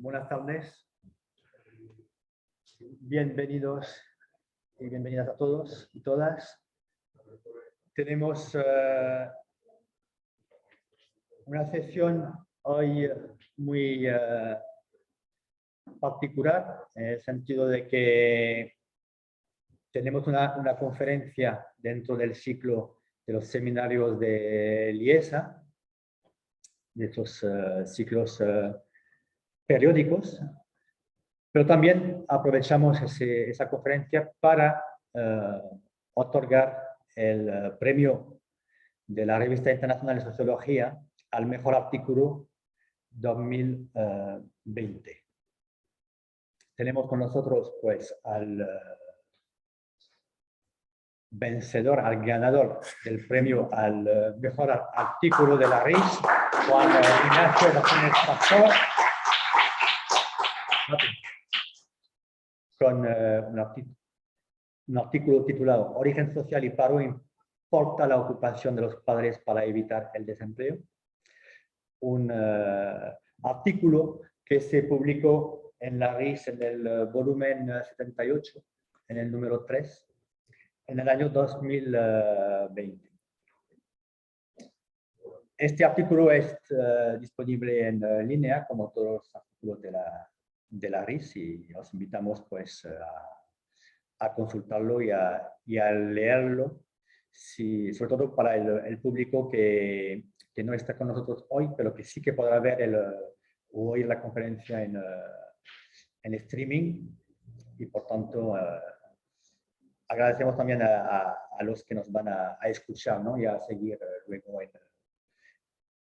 Buenas tardes. Bienvenidos y bienvenidas a todos y todas. Tenemos una sesión hoy muy particular, en el sentido de que tenemos una conferencia dentro del ciclo de los seminarios de Liesa, de estos ciclos periódicos, pero también aprovechamos esa conferencia para otorgar el premio de la Revista Internacional de Sociología al mejor artículo 2020. Tenemos con nosotros pues al vencedor, al ganador del premio al mejor artículo de la RIS, Juan Ignacio Martínez Pastor, con un artículo titulado Origen social y paro, importa la ocupación de los padres para evitar el desempleo. Un artículo que se publicó en la RIS en el volumen 78, en el número 3, en el año 2020. Este artículo es disponible en línea, como todos los artículos de la RIS, y os invitamos pues a consultarlo y a leerlo, sobre todo para el público que no está con nosotros hoy, pero que sí que podrá ver o oír la conferencia en streaming, y por tanto agradecemos también a los que nos van a escuchar, ¿no? Y a seguir luego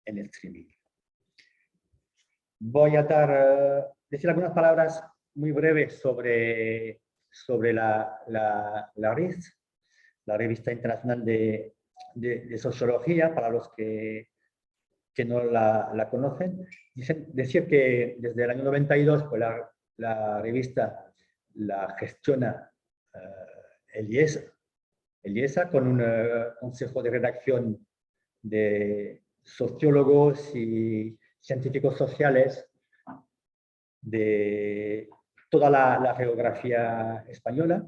en el streaming. Voy a decir algunas palabras muy breves sobre la RIS, la Revista Internacional de Sociología, para los que no la conocen. Decir que desde el año 92 pues la revista la gestiona el IESA, con un consejo de redacción de sociólogos y científicos sociales de toda la geografía española,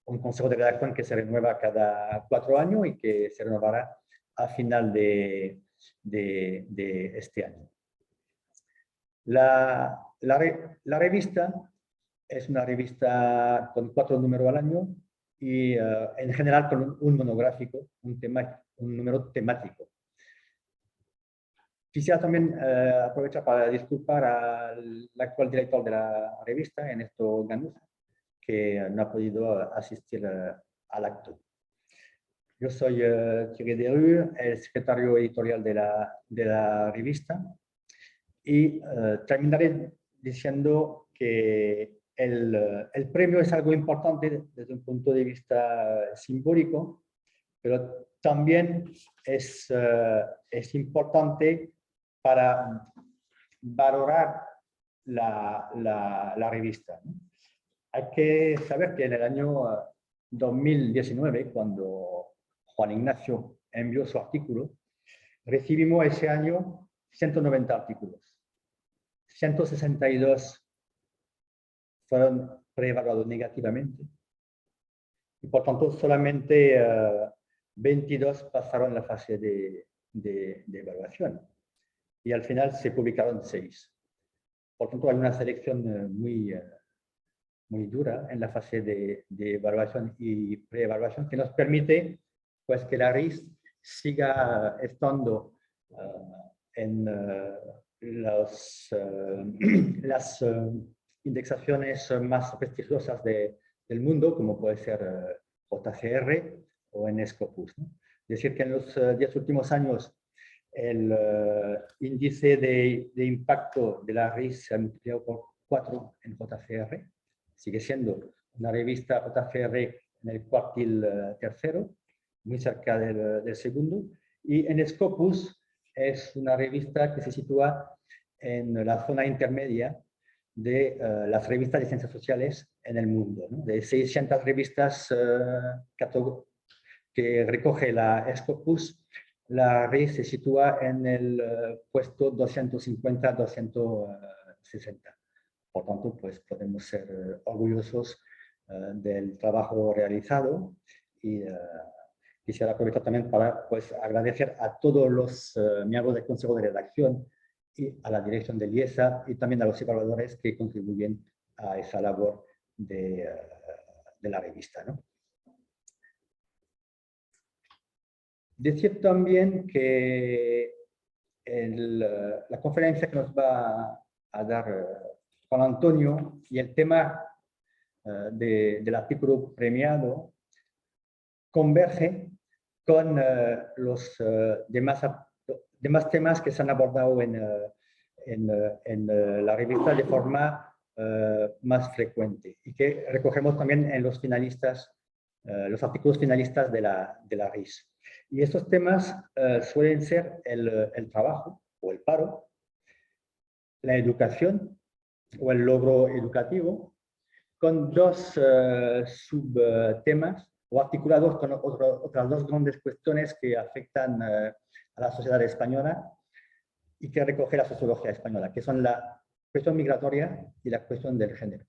un consejo de redacción que se renueva cada 4 años y que se renovará a final de este año. La revista es una revista con 4 números al año y en general con un monográfico, un número temático. Quisiera también aprovechar para disculpar al actual director de la revista, Ernesto Ganuza, que no ha podido asistir al acto. Yo soy Thierry Deru, el secretario editorial de la revista, y terminaré diciendo que el premio es algo importante desde un punto de vista simbólico, pero también es importante para valorar la revista. Hay que saber que en el año 2019, cuando Juan Ignacio envió su artículo, recibimos ese año 190 artículos. 162 fueron preevaluados negativamente y por tanto solamente 22 pasaron la fase de evaluación, y al final se publicaron 6. Por tanto hay una selección muy dura en la fase de evaluación y preevaluación, que nos permite pues que la RIS siga estando en las indexaciones más prestigiosas del mundo, como puede ser JCR o en Scopus, ¿no? Es decir, que en los 10 últimos años el índice de impacto de la RIS se ha multiplicado por 4 en JCR. Sigue siendo una revista JCR en el cuartil tercero, muy cerca del segundo, y en Scopus es una revista que se sitúa en la zona intermedia de las revistas de ciencias sociales en el mundo, ¿no? De 600 revistas que recoge la Scopus, la RIS se sitúa en el puesto 250-260. por tanto, pues podemos ser orgullosos del trabajo realizado y quisiera aprovechar también para pues, agradecer a todos los miembros del Consejo de Redacción y a la dirección del IESA y también a los evaluadores que contribuyen a esa labor de la revista, ¿no? Decir también que la conferencia que nos va a dar Juan Antonio y el tema del artículo premiado converge con los demás temas que se han abordado en la revista de forma más frecuente y que recogemos también en los finalistas, los artículos finalistas de la RIS. Y estos temas suelen ser el trabajo o el paro, la educación o el logro educativo, con dos subtemas o articulados con otras dos grandes cuestiones que afectan a la sociedad española y que recoge la sociología española, que son la cuestión migratoria y la cuestión del género.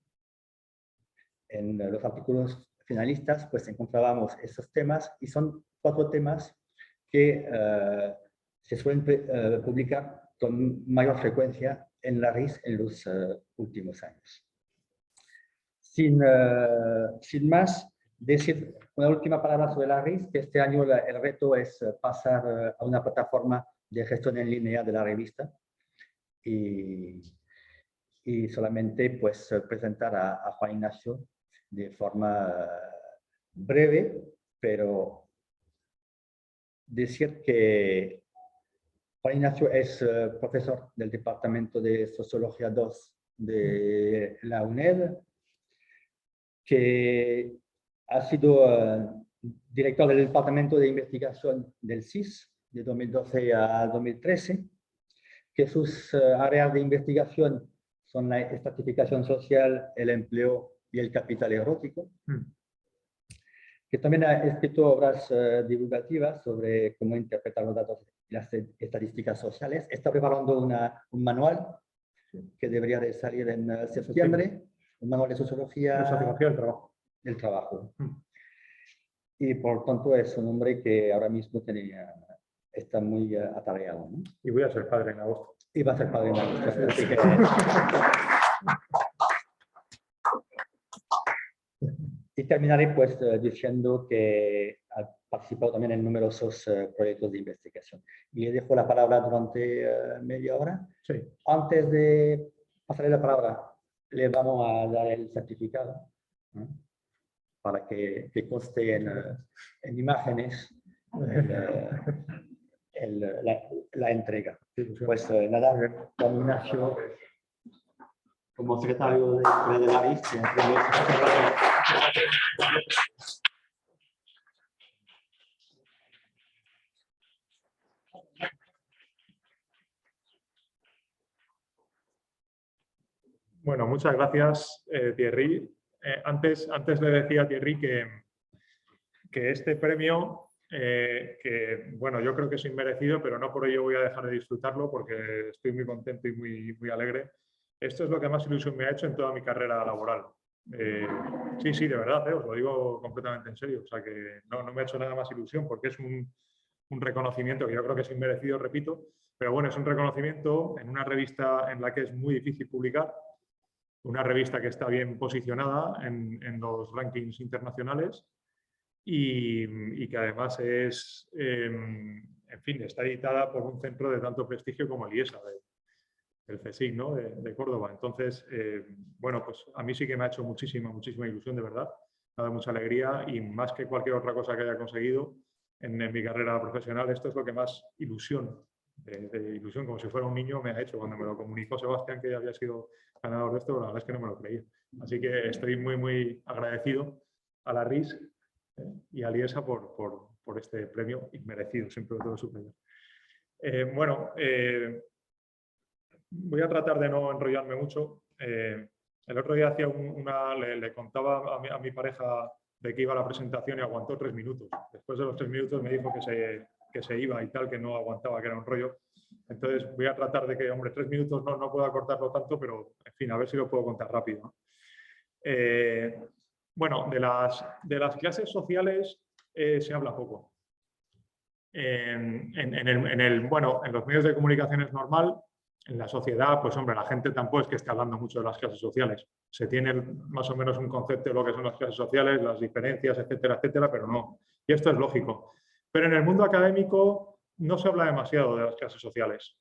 En los artículos finalistas pues encontrábamos esos temas y son 4 temas que se suelen publicar con mayor frecuencia en la RIS en los últimos años. Sin más, decir una última palabra sobre la RIS, que este año el reto es pasar a una plataforma de gestión en línea de la revista y solamente pues presentar a Juan Ignacio de forma breve, pero decir que Juan Ignacio es profesor del Departamento de Sociología 2 de la UNED, que ha sido director del Departamento de Investigación del CSIS de 2012 a 2013, que sus áreas de investigación son la estratificación social, el empleo y el capital erótico, que también ha escrito obras divulgativas sobre cómo interpretar los datos y las estadísticas sociales. Está preparando un manual que debería de salir en septiembre, un manual de sociología del trabajo. Y por tanto es un hombre que ahora mismo está muy atareado, ¿no? Y voy a ser padre en agosto. Y va a ser padre en agosto. Así que... Y terminaré pues diciendo que ha participado también en numerosos proyectos de investigación. Y le dejo la palabra durante media hora. Sí. Antes de pasarle la palabra, le vamos a dar el certificado, ¿no? Para que conste en imágenes la entrega. Pues nada, Juan Ignacio, como secretario de la RIS, Bueno, muchas gracias, Thierry. Antes le decía a Thierry que este premio, que bueno, yo creo que es inmerecido, pero no por ello voy a dejar de disfrutarlo porque estoy muy contento y muy alegre. Esto es lo que más ilusión me ha hecho en toda mi carrera laboral. Sí, de verdad, os lo digo completamente en serio. O sea que no me ha hecho nada más ilusión porque es un reconocimiento que yo creo que es inmerecido, repito, pero bueno, es un reconocimiento en una revista en la que es muy difícil publicar, una revista que está bien posicionada en los rankings internacionales y que además es, en fin, está editada por un centro de tanto prestigio como el IESA, el CSIC, ¿no? de Córdoba. Entonces, bueno, pues a mí sí que me ha hecho muchísima ilusión, de verdad. Me ha dado mucha alegría y más que cualquier otra cosa que haya conseguido en mi carrera profesional, esto es lo que más ilusión, de ilusión, como si fuera un niño, me ha hecho. Cuando me lo comunicó Sebastián que había sido ganador de esto, la verdad es que no me lo creía. Así que estoy muy agradecido a la RIS y a Liesa por este premio inmerecido, siempre todo superior. Bueno, voy a tratar de no enrollarme mucho. El otro día hacía le contaba a mi pareja de que iba a la presentación y aguantó 3 minutos. Después de los 3 minutos me dijo que se iba y tal, que no aguantaba, que era un rollo. Entonces voy a tratar de que, hombre, 3 minutos no puedo acortarlo tanto, pero en fin, a ver si lo puedo contar rápido, ¿no? Bueno, de las clases sociales se habla poco. Bueno, en los medios de comunicación es normal, en la sociedad, pues hombre, la gente tampoco es que esté hablando mucho de las clases sociales. Se tiene más o menos un concepto de lo que son las clases sociales, las diferencias, etcétera, etcétera, pero no. Y esto es lógico. Pero en el mundo académico no se habla demasiado de las clases sociales.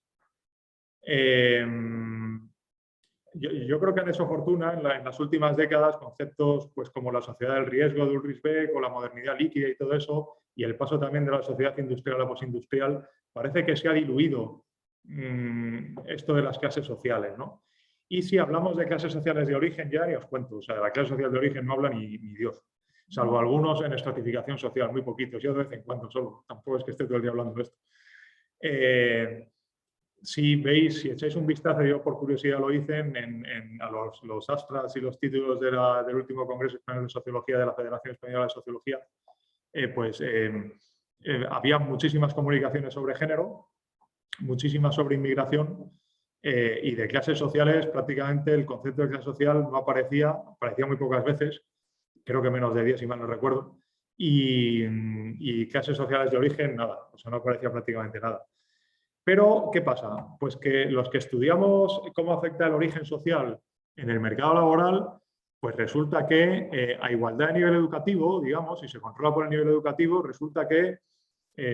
Yo creo que han hecho fortuna en las últimas décadas conceptos pues, como la sociedad del riesgo de Ulrich Beck o la modernidad líquida y todo eso, y el paso también de la sociedad industrial a la postindustrial, parece que se ha diluido esto de las clases sociales, ¿no? Y si hablamos de clases sociales de origen, ya ni os cuento, o sea, de la clase social de origen no habla ni Dios, salvo algunos en estratificación social, muy poquitos, yo de vez en cuando solo, tampoco es que esté todo el día hablando de esto. Si echáis un vistazo, yo por curiosidad lo hice a los abstracts y los títulos del último Congreso Español de Sociología de la Federación Española de Sociología, había muchísimas comunicaciones sobre género, muchísimas sobre inmigración, y de clases sociales prácticamente el concepto de clase social no aparecía muy pocas veces, creo que menos de 10 si mal no recuerdo, y clases sociales de origen nada, o sea, no aparecía prácticamente nada. Pero, ¿qué pasa? Pues que los que estudiamos cómo afecta el origen social en el mercado laboral, pues resulta que a igualdad de nivel educativo, digamos, si se controla por el nivel educativo, resulta que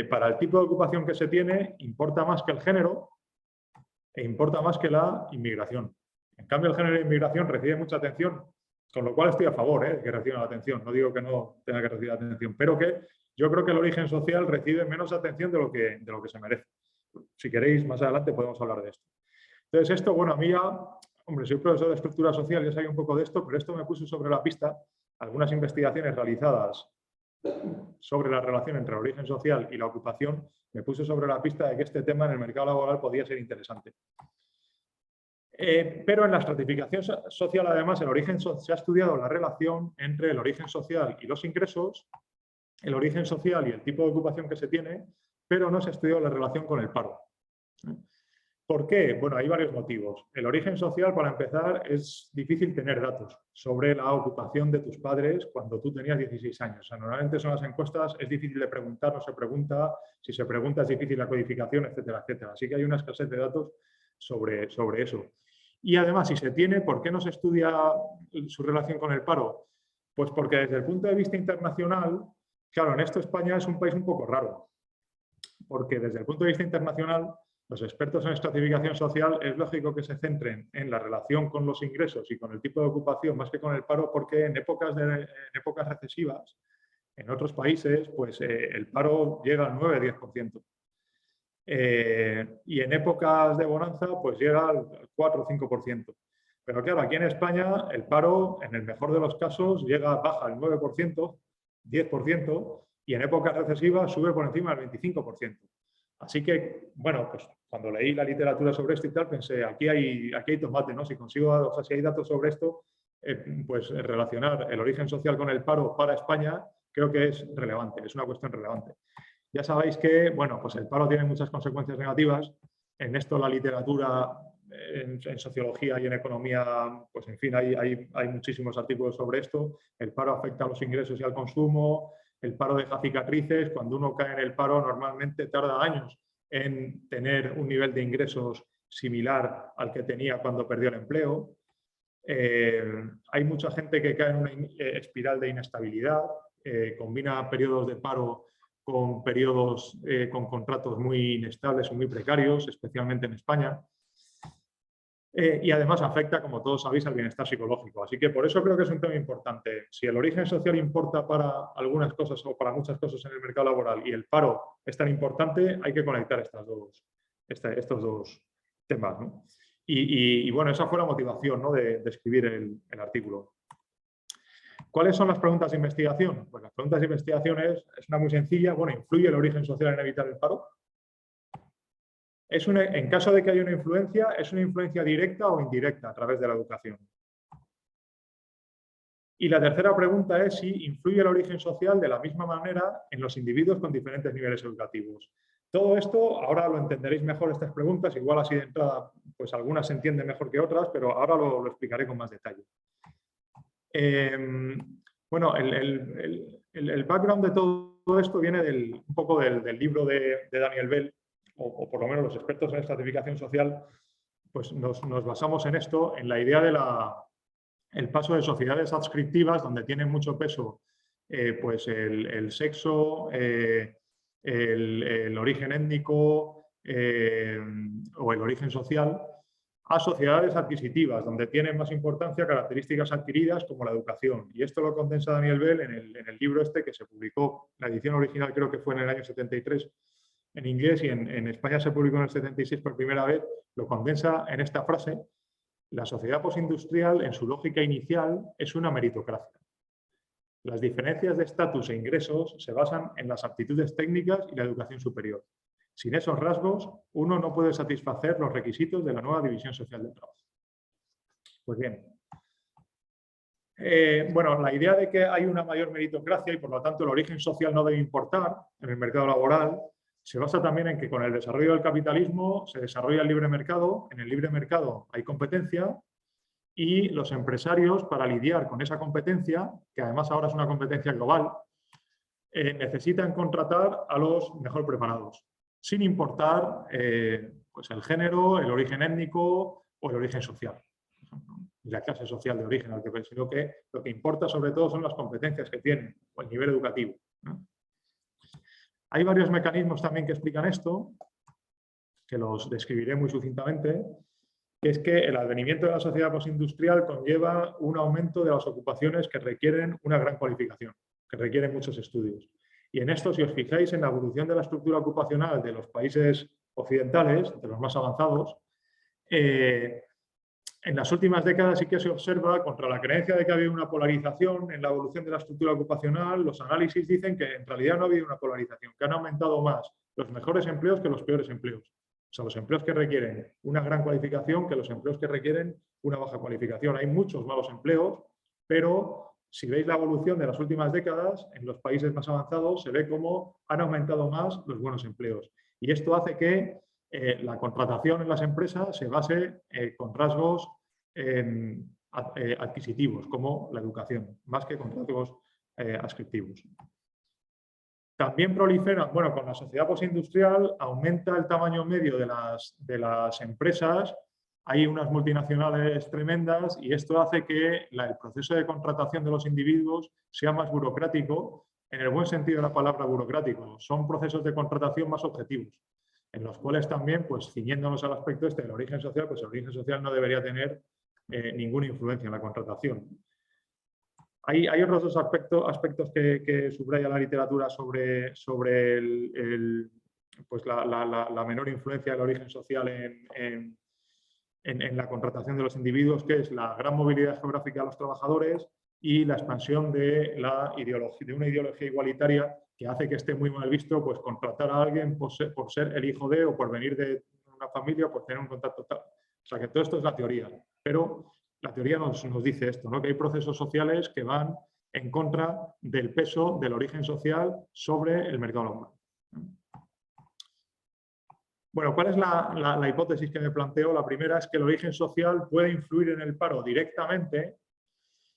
para el tipo de ocupación que se tiene importa más que el género e importa más que la inmigración. En cambio, el género de inmigración recibe mucha atención, con lo cual estoy a favor de que reciban la atención. No digo que no tenga que recibir atención, pero que yo creo que el origen social recibe menos atención de lo que se merece. Si queréis, más adelante podemos hablar de esto. Entonces, esto, bueno, a mí ya, hombre, soy profesor de estructura social, ya sabía un poco de esto, pero esto me puso sobre la pista algunas investigaciones realizadas sobre la relación entre el origen social y la ocupación, me puso sobre la pista de que este tema en el mercado laboral podía ser interesante. Pero en la estratificación social, además, se ha estudiado la relación entre el origen social y los ingresos, el origen social y el tipo de ocupación que se tiene, pero no se ha estudiado la relación con el paro. ¿Por qué? Bueno, hay varios motivos. El origen social, para empezar, es difícil tener datos sobre la ocupación de tus padres cuando tú tenías 16 años. O sea, normalmente son las encuestas, es difícil de preguntar, no se pregunta, si se pregunta es difícil la codificación, etcétera, etcétera. Así que hay una escasez de datos sobre eso. Y además, si se tiene, ¿por qué no se estudia su relación con el paro? Pues porque desde el punto de vista internacional, claro, en esto España es un país un poco raro, porque desde el punto de vista internacional, los expertos en estratificación social es lógico que se centren en la relación con los ingresos y con el tipo de ocupación más que con el paro, porque en épocas recesivas, en otros países, pues el paro llega al 9-10%. Y en épocas de bonanza, pues llega al 4 o 5%. Pero claro, aquí en España el paro, en el mejor de los casos, baja al 9%, 10%, y en épocas recesivas sube por encima del 25%. Así que, bueno, pues cuando leí la literatura sobre esto y tal, pensé, aquí hay tomate, ¿no? Si consigo, o sea, si hay datos sobre esto, pues relacionar el origen social con el paro para España creo que es relevante, es una cuestión relevante. Ya sabéis que, bueno, pues el paro tiene muchas consecuencias negativas. En esto la literatura, en sociología y en economía, pues en fin, hay muchísimos artículos sobre esto. El paro afecta a los ingresos y al consumo. El paro deja cicatrices. Cuando uno cae en el paro, normalmente tarda años en tener un nivel de ingresos similar al que tenía cuando perdió el empleo. Hay mucha gente que cae en una espiral de inestabilidad, combina periodos de paro con periodos con contratos muy inestables o muy precarios, especialmente en España. Y además afecta, como todos sabéis, al bienestar psicológico. Así que por eso creo que es un tema importante. Si el origen social importa para algunas cosas o para muchas cosas en el mercado laboral y el paro es tan importante, hay que conectar estos dos temas, ¿no? Y bueno, esa fue la motivación, ¿no?, de escribir el artículo. ¿Cuáles son las preguntas de investigación? Pues las preguntas de investigación es una muy sencilla. Bueno, ¿influye el origen social en evitar el paro? En caso de que haya una influencia, ¿es una influencia directa o indirecta a través de la educación? Y la tercera pregunta es si influye el origen social de la misma manera en los individuos con diferentes niveles educativos. Todo esto, ahora lo entenderéis mejor estas preguntas, igual así de entrada, pues algunas se entienden mejor que otras, pero ahora lo explicaré con más detalle. Bueno, el background de todo esto viene un poco del libro de Daniel Bell, o por lo menos los expertos en estratificación social, pues nos basamos en esto, en la idea del paso de sociedades adscriptivas, donde tienen mucho peso pues el sexo, el origen étnico o el origen social, a sociedades adquisitivas, donde tienen más importancia características adquiridas como la educación. Y esto lo condensa Daniel Bell en el libro este que se publicó, la edición original creo que fue en el año 73 en inglés, y en España se publicó en el 76 por primera vez. Lo condensa en esta frase: la sociedad postindustrial, en su lógica inicial, es una meritocracia. Las diferencias de estatus e ingresos se basan en las aptitudes técnicas y la educación superior. Sin esos rasgos, uno no puede satisfacer los requisitos de la nueva división social del trabajo. Pues bien, bueno, la idea de que hay una mayor meritocracia y por lo tanto el origen social no debe importar en el mercado laboral se basa también en que con el desarrollo del capitalismo se desarrolla el libre mercado. En el libre mercado hay competencia y los empresarios, para lidiar con esa competencia, que además ahora es una competencia global, necesitan contratar a los mejor preparados, sin importar pues el género, el origen étnico o el origen social, y la clase social de origen, sino que lo que importa sobre todo son las competencias que tienen o el nivel educativo, ¿no? Hay varios mecanismos también que explican esto, que los describiré muy sucintamente, que es que el advenimiento de la sociedad postindustrial conlleva un aumento de las ocupaciones que requieren una gran cualificación, que requieren muchos estudios. Y en esto, si os fijáis en la evolución de la estructura ocupacional de los países occidentales, de los más avanzados, en las últimas décadas sí que se observa, contra la creencia de que había una polarización en la evolución de la estructura ocupacional, los análisis dicen que en realidad no ha habido una polarización, que han aumentado más los mejores empleos que los peores empleos. O sea, los empleos que requieren una gran cualificación que los empleos que requieren una baja cualificación. Hay muchos malos empleos, pero si veis la evolución de las últimas décadas, en los países más avanzados se ve cómo han aumentado más los buenos empleos. Y esto hace que la contratación en las empresas se base con rasgos adquisitivos, como la educación, más que con rasgos adscriptivos. También proliferan, bueno, con la sociedad postindustrial aumenta el tamaño medio de las empresas, hay unas multinacionales tremendas y esto hace que el proceso de contratación de los individuos sea más burocrático, en el buen sentido de la palabra burocrático. Son procesos de contratación más objetivos, en los cuales también, pues ciñéndonos al aspecto este del origen social, pues el origen social no debería tener ninguna influencia en la contratación. Hay otros dos aspectos que subraya la literatura sobre pues la menor influencia del origen social en la contratación de los individuos, que es la gran movilidad geográfica de los trabajadores y la expansión de una ideología igualitaria que hace que esté muy mal visto pues, contratar a alguien por ser el hijo de o por venir de una familia o por tener un contacto tal. O sea que todo esto es la teoría, pero la teoría nos dice esto, ¿no? Que hay procesos sociales que van en contra del peso del origen social sobre el mercado laboral. Bueno, ¿cuál es la hipótesis que me planteo? La primera es que el origen social puede influir en el paro directamente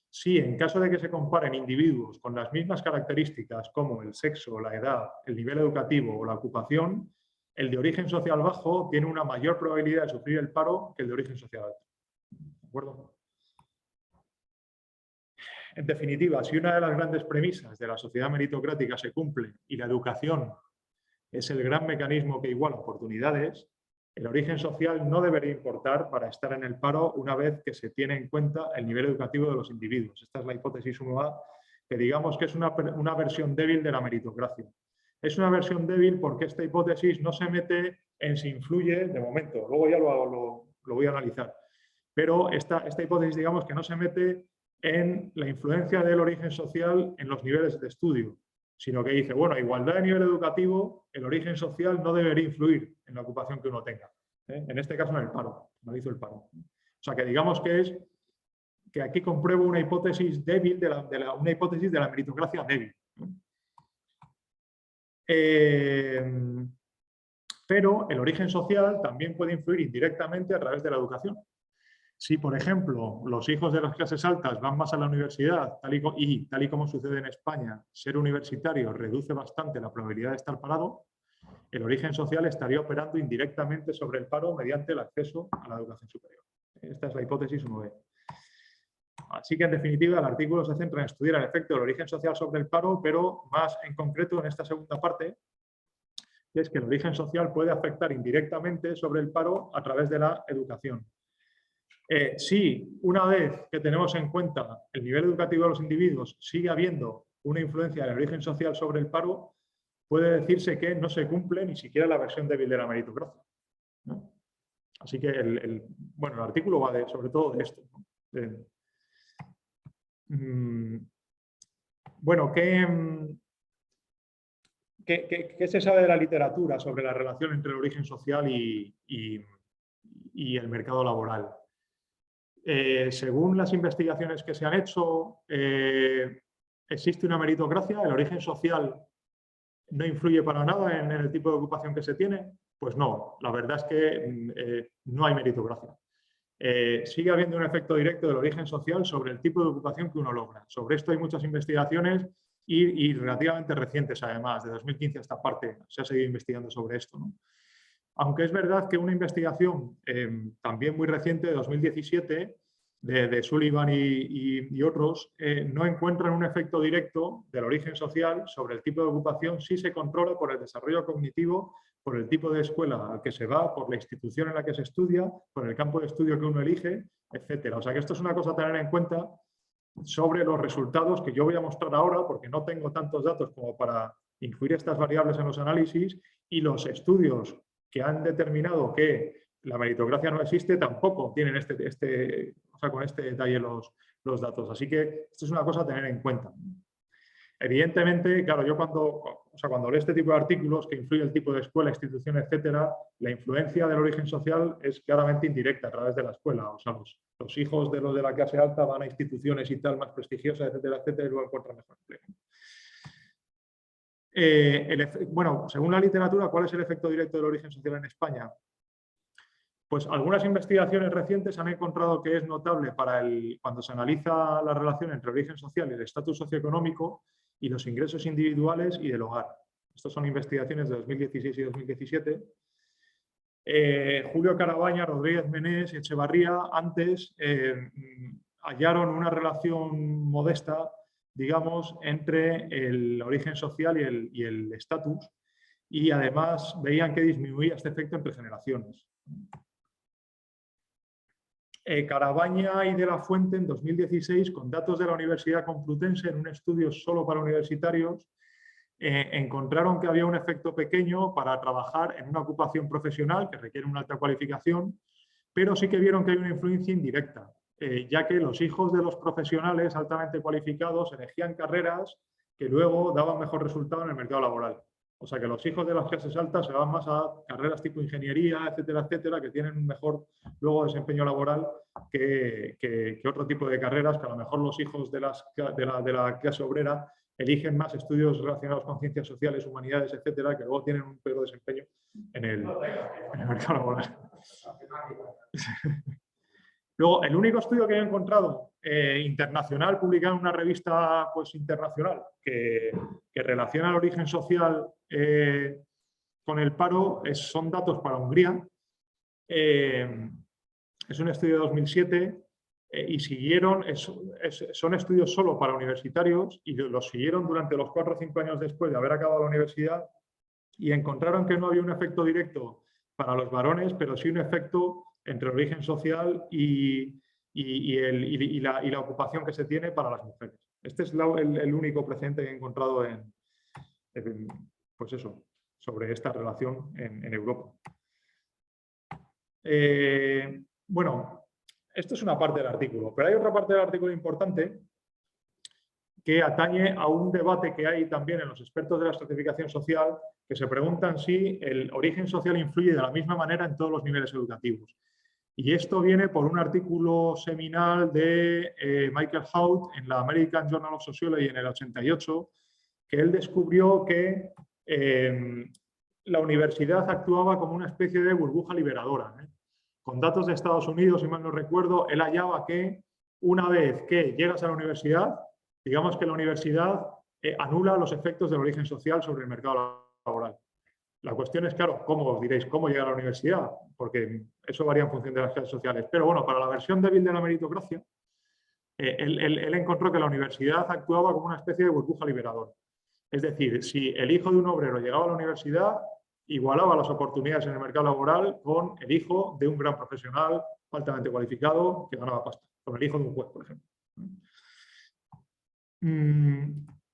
si, en caso de que se comparen individuos con las mismas características como el sexo, la edad, el nivel educativo o la ocupación, el de origen social bajo tiene una mayor probabilidad de sufrir el paro que el de origen social alto. ¿De acuerdo? En definitiva, si una de las grandes premisas de la sociedad meritocrática se cumple y la educación es el gran mecanismo que iguala oportunidades, el origen social no debería importar para estar en el paro una vez que se tiene en cuenta el nivel educativo de los individuos. Esta es la hipótesis 1A, que digamos que es una versión débil de la meritocracia. Es una versión débil porque esta hipótesis no se mete en si influye, de momento, luego ya lo voy a analizar, pero esta hipótesis digamos que no se mete en la influencia del origen social en los niveles de estudio, sino que dice, bueno, a igualdad de nivel educativo, el origen social no debería influir en la ocupación que uno tenga. En este caso en el paro, analizo el paro. O sea, que digamos que aquí compruebo una hipótesis débil, una hipótesis de la meritocracia débil. Pero el origen social también puede influir indirectamente a través de la educación. Si, por ejemplo, los hijos de las clases altas van más a la universidad, tal y como sucede en España, ser universitario reduce bastante la probabilidad de estar parado, el origen social estaría operando indirectamente sobre el paro mediante el acceso a la educación superior. Esta es la hipótesis 1b. Así que, en definitiva, el artículo se centra en estudiar el efecto del origen social sobre el paro, pero más en concreto en esta segunda parte, que es que el origen social puede afectar indirectamente sobre el paro a través de la educación. Si una vez que tenemos en cuenta el nivel educativo de los individuos sigue habiendo una influencia del origen social sobre el paro, puede decirse que no se cumple ni siquiera la versión débil de la meritocracia, ¿no? Así que el artículo va sobre todo de esto, ¿no? Bueno, ¿qué se sabe de la literatura sobre la relación entre el origen social y el mercado laboral? Según las investigaciones que se han hecho, existe una meritocracia, el origen social no influye para nada en el tipo de ocupación que se tiene. Pues no, la verdad es que no hay meritocracia. Sigue habiendo un efecto directo del origen social sobre el tipo de ocupación que uno logra. Sobre esto hay muchas investigaciones y relativamente recientes, además, de 2015 a esta parte se ha seguido investigando sobre esto, ¿no? Aunque es verdad que una investigación también muy reciente, de 2017, de Sullivan y otros, no encuentran un efecto directo del origen social sobre el tipo de ocupación si se controla por el desarrollo cognitivo, por el tipo de escuela al que se va, por la institución en la que se estudia, por el campo de estudio que uno elige, etc. O sea que esto es una cosa a tener en cuenta sobre los resultados que yo voy a mostrar ahora, porque no tengo tantos datos como para incluir estas variables en los análisis, y los estudios que han determinado que la meritocracia no existe tampoco tienen con este detalle los datos. Así que esto es una cosa a tener en cuenta. Evidentemente, claro, yo cuando leo este tipo de artículos que influye el tipo de escuela, institución, etcétera, la influencia del origen social es claramente indirecta a través de la escuela. O sea, los hijos de los de la clase alta van a instituciones y tal más prestigiosas, etcétera, etcétera, y luego encuentran mejor empleo. Según la literatura, ¿cuál es el efecto directo del origen social en España? Pues algunas investigaciones recientes han encontrado que es notable cuando se analiza la relación entre origen social y el estatus socioeconómico y los ingresos individuales y del hogar. Estas son investigaciones de 2016 y 2017. Julio Carabaña, Rodríguez Menés y Echevarría antes hallaron una relación modesta, digamos, entre el origen social y el estatus, y además veían que disminuía este efecto entre generaciones. Carabaña y de la Fuente en 2016, con datos de la Universidad Complutense en un estudio solo para universitarios, encontraron que había un efecto pequeño para trabajar en una ocupación profesional que requiere una alta cualificación, pero sí que vieron que hay una influencia indirecta, ya que los hijos de los profesionales altamente cualificados elegían carreras que luego daban mejor resultado en el mercado laboral. O sea que los hijos de las clases altas se van más a carreras tipo ingeniería, etcétera, etcétera, que tienen un mejor luego desempeño laboral que otro tipo de carreras, que a lo mejor los hijos de la clase obrera eligen más estudios relacionados con ciencias sociales, humanidades, etcétera, que luego tienen un peor desempeño en el mercado laboral. Luego, el único estudio que he encontrado internacional, publicado en una revista internacional, que relaciona el origen social con el paro, son datos para Hungría. Es un estudio de 2007 y son estudios solo para universitarios y los siguieron durante los 4 o 5 años después de haber acabado la universidad y encontraron que no había un efecto directo para los varones, pero sí un efecto entre el origen social y la ocupación que se tiene para las mujeres. Este es el único precedente que he encontrado sobre esta relación en Europa. Bueno, esto es una parte del artículo, pero hay otra parte del artículo importante que atañe a un debate que hay también en los expertos de la estratificación social, que se preguntan si el origen social influye de la misma manera en todos los niveles educativos. Y esto viene por un artículo seminal de Michael Hout en la American Journal of Sociology en el 88, que él descubrió que la universidad actuaba como una especie de burbuja liberadora, ¿eh? Con datos de Estados Unidos, si mal no recuerdo, él hallaba que una vez que llegas a la universidad, digamos que la universidad anula los efectos del origen social sobre el mercado laboral. La cuestión es, claro, ¿cómo os diréis? ¿Cómo llegar a la universidad? Porque eso varía en función de las clases sociales. Pero bueno, para la versión débil de la meritocracia, él encontró que la universidad actuaba como una especie de burbuja liberadora. Es decir, si el hijo de un obrero llegaba a la universidad, igualaba las oportunidades en el mercado laboral con el hijo de un gran profesional altamente cualificado que ganaba pasta, con el hijo de un juez, por ejemplo.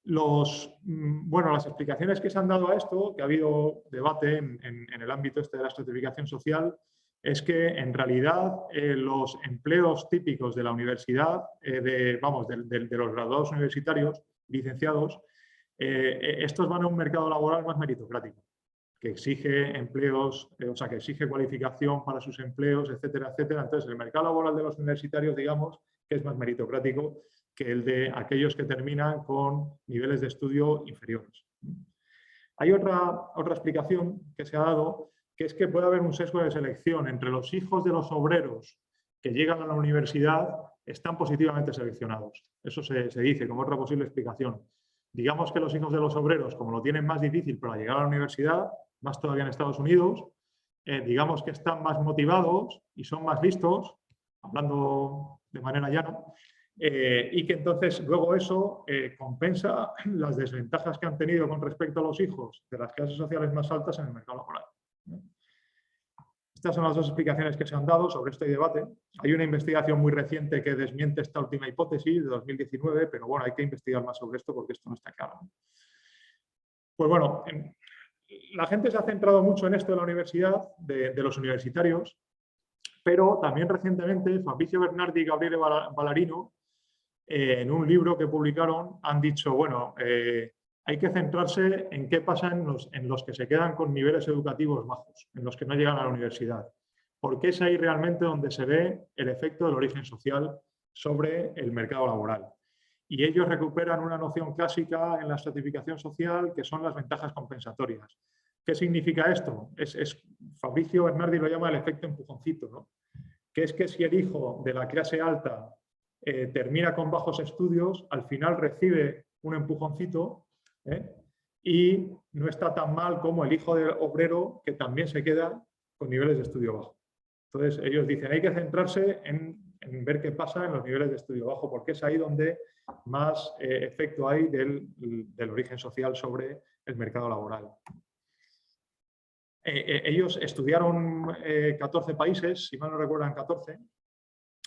Bueno, las explicaciones que se han dado a esto, que ha habido debate en el ámbito este de la estratificación social, es que en realidad los empleos típicos de la universidad, de los graduados universitarios, licenciados, estos van a un mercado laboral más meritocrático, que exige empleos, o sea, que exige cualificación para sus empleos, etcétera, etcétera. Entonces, el mercado laboral de los universitarios, digamos, que es más meritocrático que el de aquellos que terminan con niveles de estudio inferiores. Hay otra explicación que se ha dado, que es que puede haber un sesgo de selección entre los hijos de los obreros que llegan a la universidad, están positivamente seleccionados. Eso se dice como otra posible explicación. Digamos que los hijos de los obreros, como lo tienen más difícil para llegar a la universidad, más todavía en Estados Unidos, digamos que están más motivados y son más listos, hablando de manera llana, y que entonces luego eso compensa las desventajas que han tenido con respecto a los hijos de las clases sociales más altas en el mercado laboral. Estas son las dos explicaciones que se han dado sobre este debate. Hay una investigación muy reciente que desmiente esta última hipótesis de 2019, pero bueno, hay que investigar más sobre esto porque esto no está claro. Pues bueno, la gente se ha centrado mucho en esto de la universidad, de los universitarios, pero también recientemente Fabrizio Bernardi y Gabriele Ballarino, en un libro que publicaron, han dicho, bueno, hay que centrarse en qué pasa en los que se quedan con niveles educativos bajos, en los que no llegan a la universidad, porque es ahí realmente donde se ve el efecto del origen social sobre el mercado laboral. Y ellos recuperan una noción clásica en la estratificación social, que son las ventajas compensatorias. ¿Qué significa esto? Fabrizio Bernardi lo llama el efecto empujoncito, ¿no? Que es que si el hijo de la clase alta termina con bajos estudios, al final recibe un empujoncito, y no está tan mal como el hijo del obrero, que también se queda con niveles de estudio bajo. Entonces ellos dicen, hay que centrarse en ver qué pasa en los niveles de estudio bajo, porque es ahí donde más efecto hay del origen social sobre el mercado laboral. Ellos estudiaron 14 países, si mal no recuerdan 14,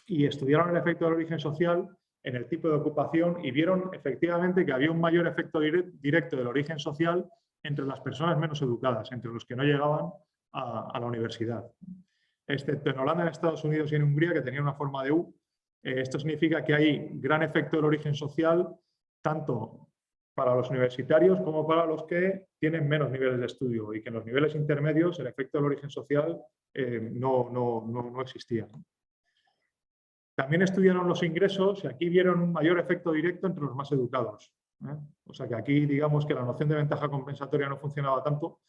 y estudiaron el efecto del origen social en el tipo de ocupación y vieron efectivamente que había un mayor efecto directo del origen social entre las personas menos educadas, entre los que no llegaban a la universidad. Excepto en Holanda, en Estados Unidos y en Hungría, que tenían una forma de U. Esto significa que hay gran efecto del origen social, tanto para los universitarios como para los que tienen menos niveles de estudio, y que en los niveles intermedios el efecto del origen social no existía. También estudiaron los ingresos y aquí vieron un mayor efecto directo entre los más educados. O sea que aquí, digamos que la noción de ventaja compensatoria no funcionaba tanto.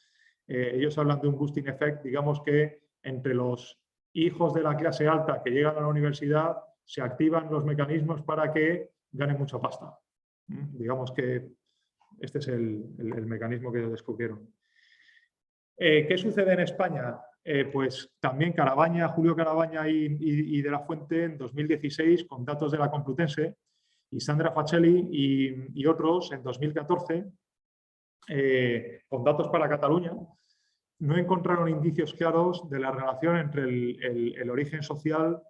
Ellos hablan de un boosting effect, digamos que entre los hijos de la clase alta que llegan a la universidad se activan los mecanismos para que ganen mucha pasta. Digamos que este es el mecanismo que ellos descubrieron. ¿Qué sucede en España? Pues también Julio Carabaña y de la Fuente en 2016, con datos de la Complutense, y Sandra Facelli y otros en 2014, con datos para Cataluña, no encontraron indicios claros de la relación entre el origen social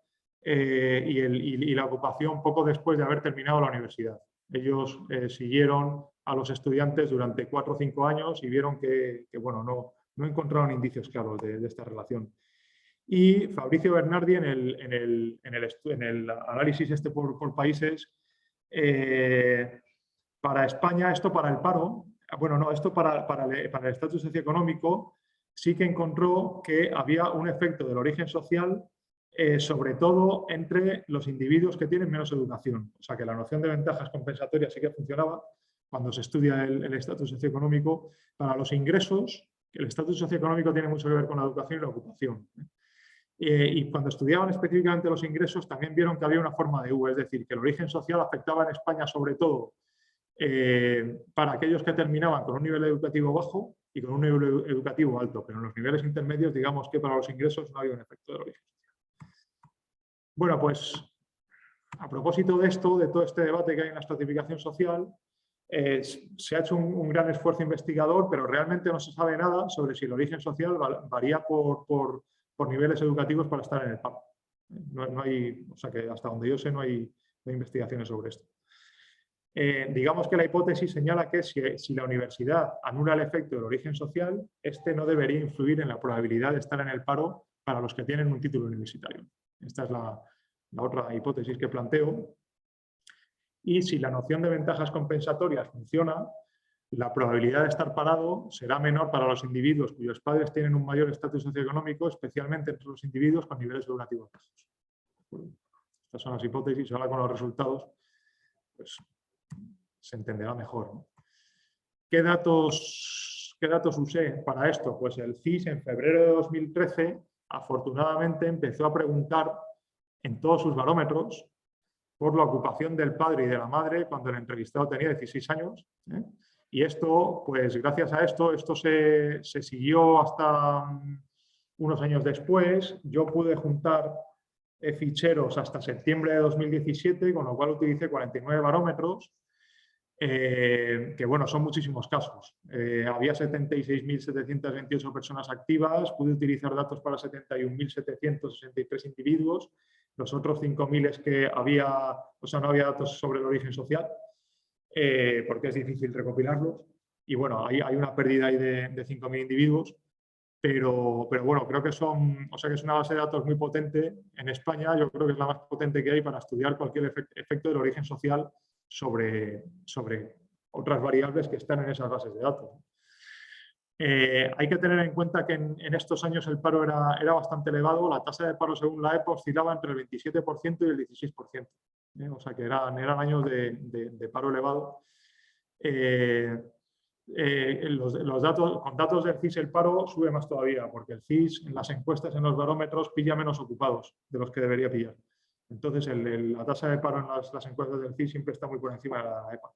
y la ocupación poco después de haber terminado la universidad. Ellos siguieron a los estudiantes durante 4 o 5 años y vieron que bueno, no encontraron indicios claros de esta relación. Y Fabrizio Bernardi, en el análisis este por países, para España, esto para el paro, bueno, no, esto para el estatus socioeconómico, sí que encontró que había un efecto del origen social, sobre todo entre los individuos que tienen menos educación. O sea, que la noción de ventajas compensatorias sí que funcionaba cuando se estudia el estatus socioeconómico. Para los ingresos, el estatus socioeconómico tiene mucho que ver con la educación y la ocupación. Y cuando estudiaban específicamente los ingresos, también vieron que había una forma de U, es decir, que el origen social afectaba en España sobre todo para aquellos que terminaban con un nivel educativo bajo y con un nivel educativo alto, pero en los niveles intermedios, digamos que para los ingresos no había un efecto del origen social. Bueno, pues a propósito de esto, de todo este debate que hay en la estratificación social, se ha hecho un gran esfuerzo investigador, pero realmente no se sabe nada sobre si el origen social varía por niveles educativos para estar en el paro. No hay, o sea que hasta donde yo sé no hay investigaciones sobre esto. Digamos que la hipótesis señala que si la universidad anula el efecto del origen social, este no debería influir en la probabilidad de estar en el paro para los que tienen un título universitario. Esta es la otra hipótesis que planteo. Y si la noción de ventajas compensatorias funciona, la probabilidad de estar parado será menor para los individuos cuyos padres tienen un mayor estatus socioeconómico, especialmente entre los individuos con niveles educativos bajos. Estas son las hipótesis, ahora con los resultados pues, se entenderá mejor, ¿no? ¿Qué datos usé para esto? Pues el CIS en febrero de 2013 afortunadamente empezó a preguntar en todos sus barómetros por la ocupación del padre y de la madre cuando el entrevistado tenía 16 años. Y esto, pues gracias a esto se siguió hasta unos años después. Yo pude juntar ficheros hasta septiembre de 2017, con lo cual utilicé 49 barómetros, que bueno, son muchísimos casos. Había 76.728 personas activas, pude utilizar datos para 71.763 individuos. Los otros 5.000 es que no había datos sobre el origen social, porque es difícil recopilarlos. Y bueno, hay una pérdida ahí de 5.000 individuos, pero bueno, creo que que es una base de datos muy potente en España. Yo creo que es la más potente que hay para estudiar cualquier efecto del origen social sobre otras variables que están en esas bases de datos. Hay que tener en cuenta que en estos años el paro era bastante elevado. La tasa de paro según la EPA oscilaba entre el 27% y el 16%. O sea que eran años de paro elevado. Con datos del CIS el paro sube más todavía, porque el CIS en las encuestas, en los barómetros, pilla menos ocupados de los que debería pillar. Entonces la tasa de paro en las encuestas del CIS siempre está muy por encima de la EPA.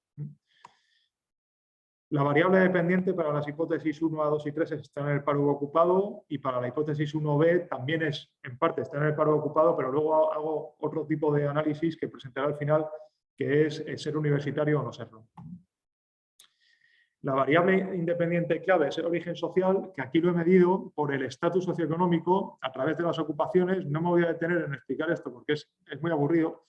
La variable dependiente para las hipótesis 1, 2 y 3 es estar en el paro ocupado, y para la hipótesis 1b también es, en parte, estar en el paro ocupado, pero luego hago otro tipo de análisis que presentaré al final, que es ser universitario o no serlo. La variable independiente clave es el origen social, que aquí lo he medido por el estatus socioeconómico a través de las ocupaciones. No me voy a detener en explicar esto porque es muy aburrido.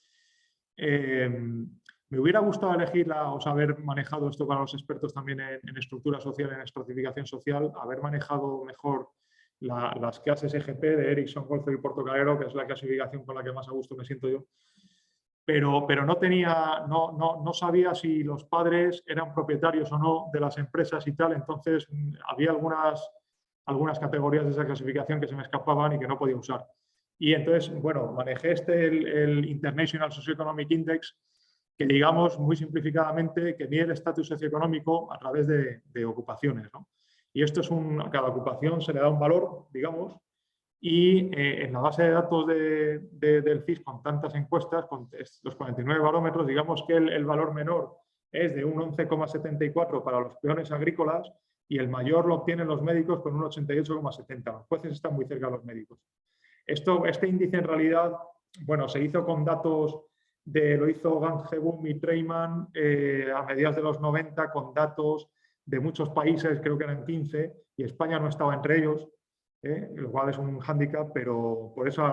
Me hubiera gustado elegir haber manejado esto para los expertos también en estructura social, en estratificación social, haber manejado mejor las clases EGP de Erickson, Golfer y Portocalero, que es la clasificación con la que más a gusto me siento yo. Pero no sabía si los padres eran propietarios o no de las empresas y tal, entonces había algunas categorías de esa clasificación que se me escapaban y que no podía usar. Y entonces, bueno, manejé el International Socioeconomic Index, que digamos muy simplificadamente que mide el estatus socioeconómico a través de ocupaciones, ¿no? Y esto a cada ocupación se le da un valor, digamos, y en la base de datos del CIS con tantas encuestas, con los 49 barómetros, digamos que el valor menor es de un 11,74 para los peones agrícolas y el mayor lo obtienen los médicos con un 88,70. Los jueces están muy cerca de los médicos. Este índice en realidad, bueno, se hizo con datos lo hizo Gangeboom y Treyman a mediados de los 90 con datos de muchos países, creo que eran 15, y España no estaba entre ellos, lo cual es un hándicap, pero por eso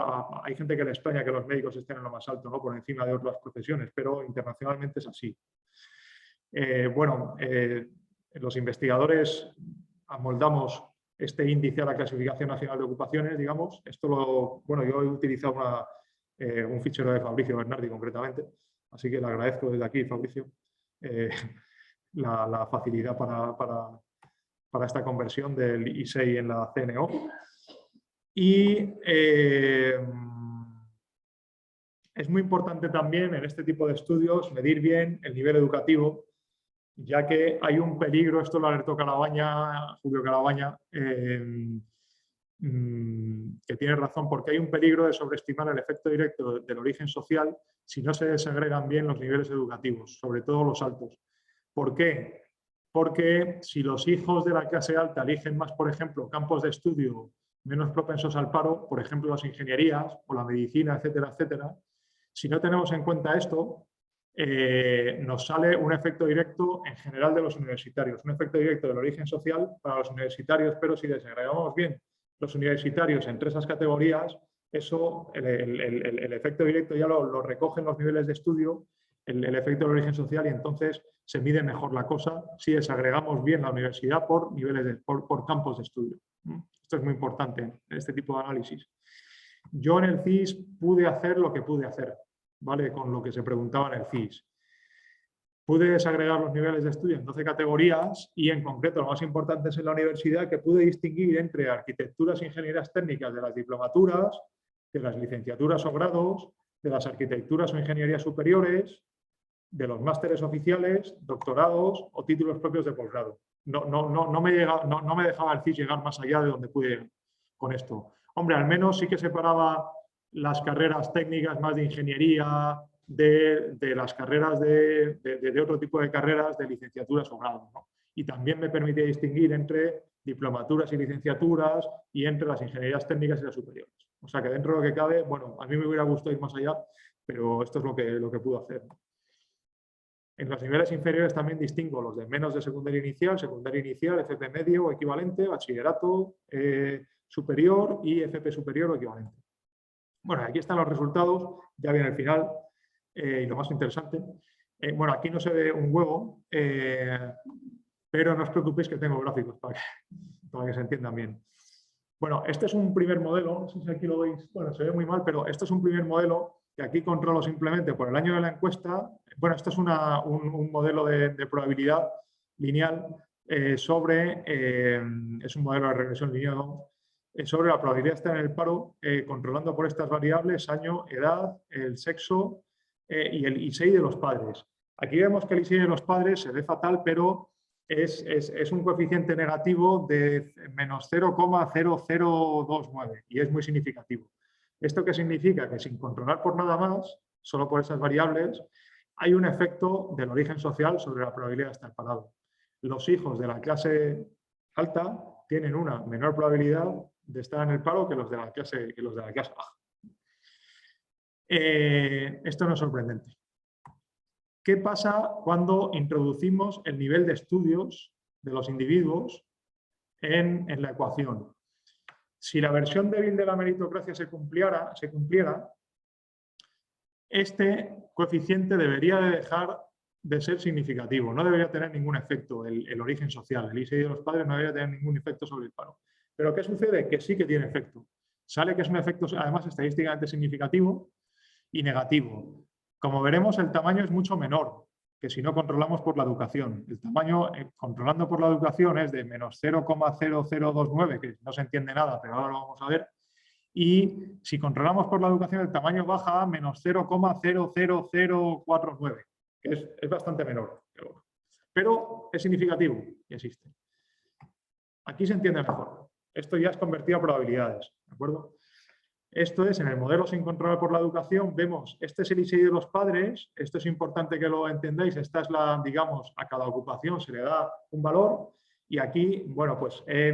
hay gente que le extraña que los médicos estén en lo más alto, ¿no? Por encima de otras profesiones, pero internacionalmente es así. Los investigadores amoldamos este índice a la clasificación nacional de ocupaciones, digamos. Yo he utilizado un fichero de Fabricio Bernardi concretamente, así que le agradezco desde aquí, Fabricio, la facilidad para esta conversión del I6 en la CNO. Y es muy importante también en este tipo de estudios medir bien el nivel educativo, ya que hay un peligro, esto lo alertó Julio Calabaña, que tiene razón, porque hay un peligro de sobreestimar el efecto directo del origen social si no se desagregan bien los niveles educativos, sobre todo los altos. ¿Por qué? Porque si los hijos de la clase alta eligen más, por ejemplo, campos de estudio menos propensos al paro, por ejemplo, las ingenierías o la medicina, etcétera, etcétera, si no tenemos en cuenta esto, nos sale un efecto directo en general de los universitarios, un efecto directo del origen social para los universitarios, pero si desagregamos bien los universitarios entre esas categorías, eso, el efecto directo ya lo recogen los niveles de estudio, el efecto del origen social, y entonces se mide mejor la cosa si desagregamos bien la universidad por niveles por campos de estudio. Esto es muy importante en este tipo de análisis. Yo en el CIS pude hacer lo que pude hacer, ¿vale? Con lo que se preguntaba en el CIS. Pude desagregar los niveles de estudio en 12 categorías y en concreto lo más importante es en la universidad, que pude distinguir entre arquitecturas e ingenierías técnicas de las diplomaturas, de las licenciaturas o grados, de las arquitecturas o ingenierías superiores, de los másteres oficiales, doctorados o títulos propios de posgrado. No me dejaba el CIS llegar más allá de donde pude con esto. Hombre, al menos sí que separaba las carreras técnicas más de ingeniería, de las carreras de otro tipo de carreras, de licenciaturas o grados, ¿no? Y también me permitía distinguir entre diplomaturas y licenciaturas y entre las ingenierías técnicas y las superiores. O sea que dentro de lo que cabe, bueno, a mí me hubiera gustado ir más allá, pero esto es lo que pude hacer, ¿no? En los niveles inferiores también distingo los de menos de secundaria inicial, FP medio o equivalente, bachillerato superior y FP superior o equivalente. Bueno, aquí están los resultados, ya viene el final y lo más interesante. Bueno, aquí no se ve un huevo, pero no os preocupéis que tengo gráficos para que se entiendan bien. Bueno, este es un primer modelo, no sé si aquí lo veis, bueno, se ve muy mal, pero este es un primer modelo que aquí controlo simplemente por el año de la encuesta. Bueno, esto es un modelo de probabilidad lineal es un modelo de regresión lineal, sobre la probabilidad de estar en el paro, controlando por estas variables año, edad, el sexo y el ISEI de los padres. Aquí vemos que el ISEI de los padres se ve fatal, pero es un coeficiente negativo de menos 0,0029 y es muy significativo. ¿Esto qué significa? Que sin controlar por nada más, solo por esas variables, hay un efecto del origen social sobre la probabilidad de estar parado. Los hijos de la clase alta tienen una menor probabilidad de estar en el paro que los de la clase baja. Esto no es sorprendente. ¿Qué pasa cuando introducimos el nivel de estudios de los individuos en la ecuación? Si la versión débil de la meritocracia se cumpliera, este coeficiente debería de dejar de ser significativo, no debería tener ningún efecto el origen social, el ISEI de los padres no debería tener ningún efecto sobre el paro. ¿Pero qué sucede? Que sí que tiene efecto. Sale que es un efecto además estadísticamente significativo y negativo. Como veremos, el tamaño es mucho menor que si no controlamos por la educación. El tamaño, controlando por la educación, es de menos 0,0029, que no se entiende nada, pero ahora lo vamos a ver. Y si controlamos por la educación, el tamaño baja a menos 0,00049, que es bastante menor. Pero es significativo y existe. Aquí se entiende mejor. Esto ya es convertido a probabilidades, ¿de acuerdo? Esto es, en el modelo sin controlar por la educación, vemos, este es el ISEI de los padres, esto es importante que lo entendáis, esta es la, digamos, a cada ocupación se le da un valor, y aquí, bueno, pues he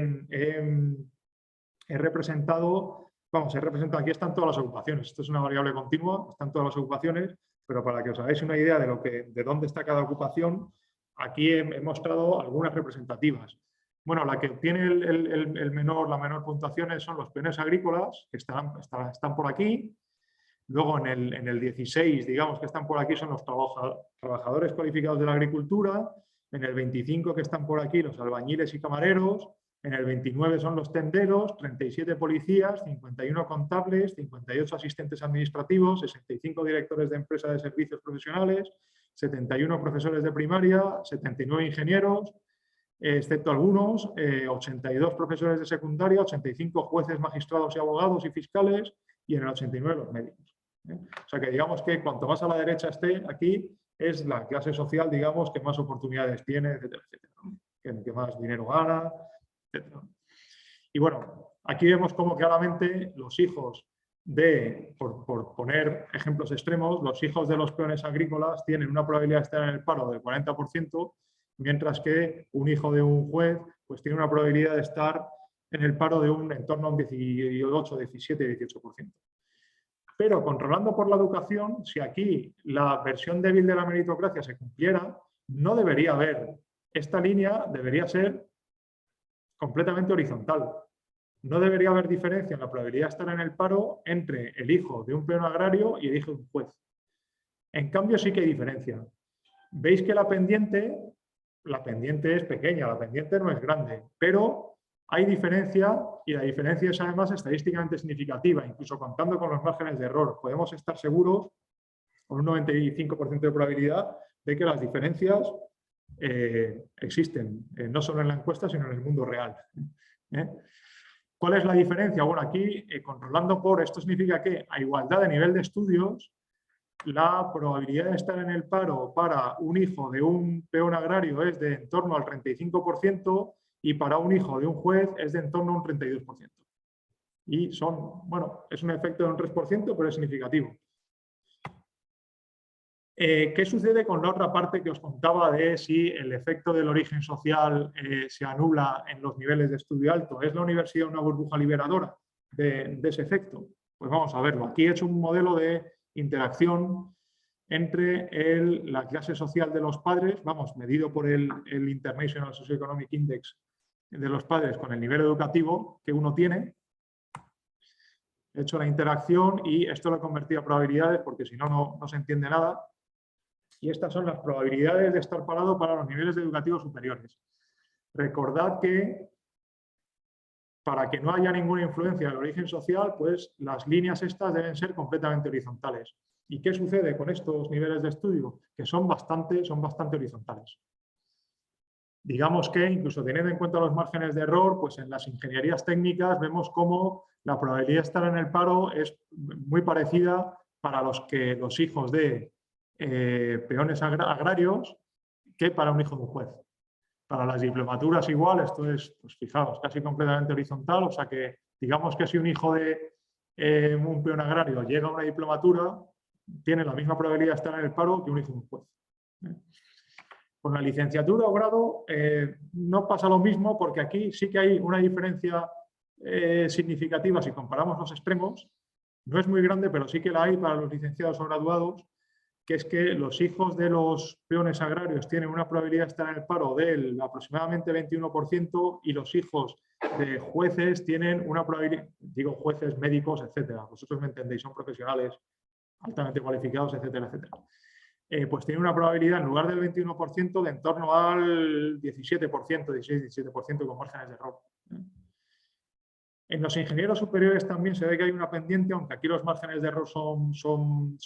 representado, aquí están todas las ocupaciones, esto es una variable continua, están todas las ocupaciones, pero para que os hagáis una idea de dónde está cada ocupación, aquí he mostrado algunas representativas. Bueno, la que tiene la menor puntuación son los peones agrícolas, que están por aquí. Luego en el 16, digamos que están por aquí, son los trabajadores cualificados de la agricultura. En el 25 que están por aquí, los albañiles y camareros. En el 29 son los tenderos, 37 policías, 51 contables, 58 asistentes administrativos, 65 directores de empresas de servicios profesionales, 71 profesores de primaria, 79 ingenieros, excepto algunos, 82 profesores de secundaria, 85 jueces, magistrados y abogados y fiscales, y en el 89 los médicos. O sea que digamos que cuanto más a la derecha esté aquí, es la clase social, digamos, que más oportunidades tiene, etcétera, etcétera, ¿no? Que más dinero gana, etcétera. Y bueno, aquí vemos cómo claramente los hijos por poner ejemplos extremos, los hijos de los peones agrícolas tienen una probabilidad de estar en el paro del 40%, mientras que un hijo de un juez pues tiene una probabilidad de estar en el paro de en torno a un 18, 17, 18%. Pero controlando por la educación, si aquí la versión débil de la meritocracia se cumpliera, no debería haber. Esta línea debería ser completamente horizontal. No debería haber diferencia en la probabilidad de estar en el paro entre el hijo de un peón agrario y el hijo de un juez. En cambio, sí que hay diferencia. Veis que la pendiente es pequeña, la pendiente no es grande, pero hay diferencia y la diferencia es además estadísticamente significativa, incluso contando con los márgenes de error. Podemos estar seguros, con un 95% de probabilidad, de que las diferencias existen, no solo en la encuesta, sino en el mundo real. ¿Cuál es la diferencia? Bueno, aquí, controlando por, esto significa que a igualdad de nivel de estudios, la probabilidad de estar en el paro para un hijo de un peón agrario es de en torno al 35% y para un hijo de un juez es de en torno a un 32%. Y son, bueno, es un efecto de un 3%, pero es significativo. ¿Qué sucede con la otra parte que os contaba de si el efecto del origen social se anula en los niveles de estudio alto? ¿Es la universidad una burbuja liberadora de ese efecto? Pues vamos a verlo. Aquí he hecho un modelo de interacción entre la clase social de los padres, vamos, medido por el International Socioeconomic Index de los padres con el nivel educativo que uno tiene. He hecho la interacción y esto lo he convertido a probabilidades porque si no, no se entiende nada. Y estas son las probabilidades de estar parado para los niveles educativos superiores. Recordad que para que no haya ninguna influencia del origen social, pues las líneas estas deben ser completamente horizontales. ¿Y qué sucede con estos niveles de estudio? Que son bastante horizontales. Digamos que, incluso teniendo en cuenta los márgenes de error, pues en las ingenierías técnicas vemos cómo la probabilidad de estar en el paro es muy parecida para los hijos de peones agrarios que para un hijo de un juez. Para las diplomaturas igual, esto es, pues fijaos, casi completamente horizontal, o sea que digamos que si un hijo de un peón agrario llega a una diplomatura, tiene la misma probabilidad de estar en el paro que un hijo de un juez. Con la licenciatura o grado no pasa lo mismo porque aquí sí que hay una diferencia significativa si comparamos los extremos. No es muy grande, pero sí que la hay para los licenciados o graduados, que es que los hijos de los peones agrarios tienen una probabilidad de estar en el paro del aproximadamente 21% y los hijos de jueces tienen una probabilidad, digo jueces, médicos, etcétera. Vosotros me entendéis, son profesionales altamente cualificados, etcétera, etcétera. Pues tiene una probabilidad en lugar del 21% de en torno al 17%, 16-17% con márgenes de error. En los ingenieros superiores también se ve que hay una pendiente, aunque aquí los márgenes de error son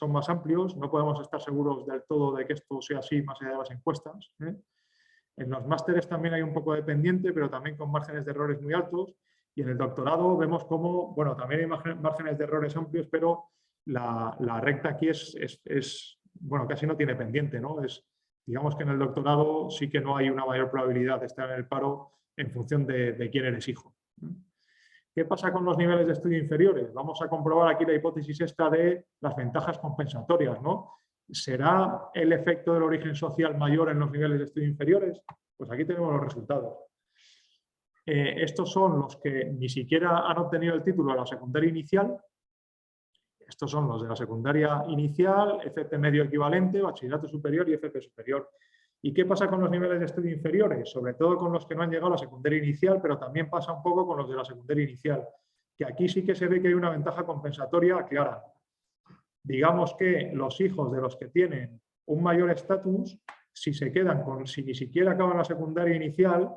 más amplios, no podemos estar seguros del todo de que esto sea así más allá de las encuestas. En los másteres también hay un poco de pendiente, pero también con márgenes de errores muy altos. Y en el doctorado vemos cómo, bueno, también hay márgenes de errores amplios, pero la recta aquí bueno, casi no tiene pendiente, ¿no? Digamos que en el doctorado sí que no hay una mayor probabilidad de estar en el paro en función de quién eres hijo. ¿Qué pasa con los niveles de estudio inferiores? Vamos a comprobar aquí la hipótesis esta de las ventajas compensatorias, ¿no? ¿Será el efecto del origen social mayor en los niveles de estudio inferiores? Pues aquí tenemos los resultados. Estos son los que ni siquiera han obtenido el título de la secundaria inicial. Estos son los de la secundaria inicial, FP medio equivalente, bachillerato superior y FP superior. ¿Y qué pasa con los niveles de estudio inferiores? Sobre todo con los que no han llegado a la secundaria inicial, pero también pasa un poco con los de la secundaria inicial, que aquí sí que se ve que hay una ventaja compensatoria clara. Digamos que los hijos de los que tienen un mayor estatus, si ni siquiera acaban la secundaria inicial,